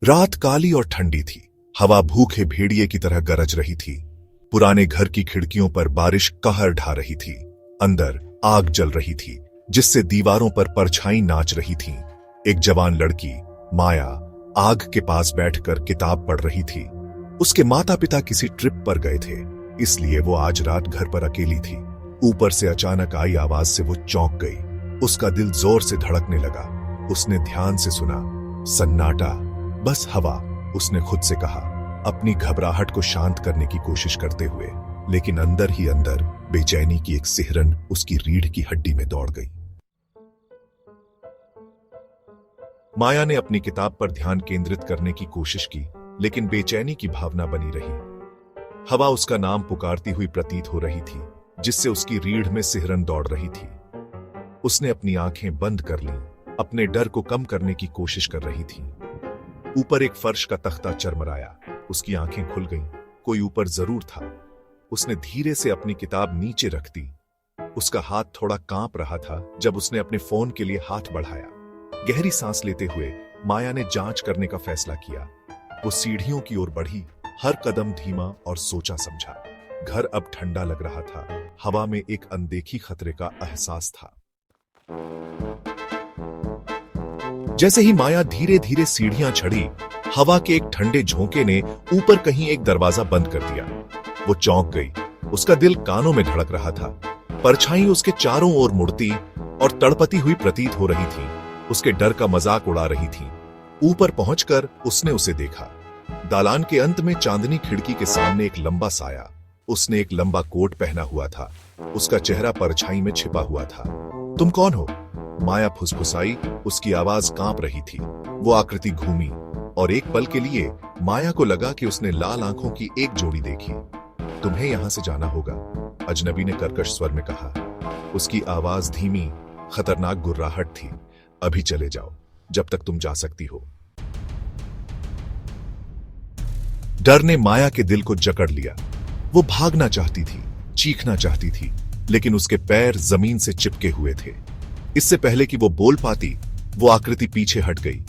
रात काली और ठंडी थी। हवा भूखे भेड़िए की तरह गरज रही थी। पुराने घर की खिड़कियों पर बारिश कहर ढा रही थी। अंदर आग जल रही थी, जिससे दीवारों पर परछाई नाच रही थी। एक जवान लड़की माया आग के पास बैठकर किताब पढ़ रही थी। उसके माता पिता किसी ट्रिप पर गए थे, इसलिए वो आज रात घर पर अकेली थी। ऊपर से अचानक आई आवाज से वो चौंक गई। उसका दिल जोर से धड़कने लगा। उसने ध्यान से सुना। सन्नाटा, बस हवा। उसने खुद से कहा, अपनी घबराहट को शांत करने की कोशिश करते हुए, लेकिन अंदर ही अंदर बेचैनी की एक सिहरन उसकी रीढ़ की हड्डी में दौड़ गई। माया ने अपनी किताब पर ध्यान केंद्रित करने की कोशिश की, लेकिन बेचैनी की भावना बनी रही। हवा उसका नाम पुकारती हुई प्रतीत हो रही थी, जिससे उसकी रीढ़ में सिहरन दौड़ रही थी। उसने अपनी आंखें बंद कर लीं, अपने डर को कम करने की कोशिश कर रही थी। ऊपर एक फर्श का तख्ता चरमराया। उसकी आंखें खुल गईं। कोई ऊपर जरूर था। उसने धीरे से अपनी किताब नीचे रख दी। उसका हाथ थोड़ा कांप रहा था जब उसने अपने फोन के लिए हाथ बढ़ाया। गहरी सांस लेते हुए माया ने जांच करने का फैसला किया। वो सीढ़ियों की ओर बढ़ी, हर कदम धीमा और सोचा समझा। घर अब ठंडा लग रहा था। हवा में एक अनदेखी खतरे का एहसास था। जैसे ही माया धीरे धीरे सीढ़ियां चढ़ी, हवा के एक ठंडे झोंके ने ऊपर कहीं एक दरवाजा बंद कर दिया। वो चौंक गई। उसका दिल कानों में धड़क रहा था। परछाई उसके चारों ओर मुड़ती और तड़पती हुई प्रतीत हो रही थी। उसके डर का मजाक उड़ा रही थी। ऊपर पहुंचकर उसने उसे देखा। दालान के अंत में चांदनी खिड़की के सामने एक लंबा साया। उसने एक लंबा कोट पहना हुआ था। उसका चेहरा परछाई में छिपा हुआ था। तुम कौन हो? माया फुसफुसाई। उसकी आवाज कांप रही थी। वो आकृति घूमी और एक पल के लिए माया को लगा कि उसने लाल आंखों की एक जोड़ी देखी। तुम्हें यहां से जाना होगा, अजनबी ने कर्कश स्वर में कहा। उसकी आवाज धीमी, खतरनाक गुर्राहट थी। अभी चले जाओ, जब तक तुम जा सकती हो। डर ने माया के दिल को जकड़ लिया। वो भागना चाहती थी, चीखना चाहती थी, लेकिन उसके पैर जमीन से चिपके हुए थे। इससे पहले कि वो बोल पाती, वो आकृति पीछे हट गई।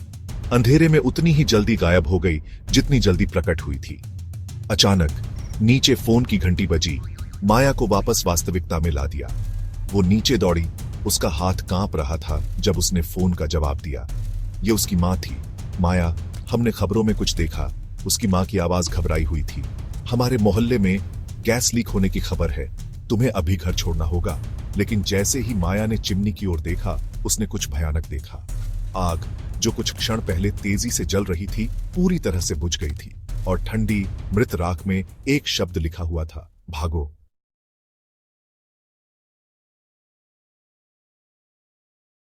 अंधेरे में उतनी ही जल्दी गायब हो गई जितनी जल्दी प्रकट हुई थी। अचानक नीचे फोन की घंटी बजी। माया को वापस वास्तविकता में ला दिया। वो नीचे दौड़ी। उसका हाथ कांप रहा था जब उसने फोन का जवाब दिया। ये उसकी मां थी। माया, हमने खबरों में कुछ देखा। उसकी मां की आवाज घबराई हुई थी। हमारे मोहल्ले में गैस लीक होने की खबर है। तुम्हें अभी घर छोड़ना होगा। लेकिन जैसे ही माया ने चिमनी की ओर देखा, उसने कुछ भयानक देखा। आग, जो कुछ क्षण पहले तेजी से जल रही थी, पूरी तरह से बुझ गई थी और ठंडी मृत राख में एक शब्द लिखा हुआ था, भागो।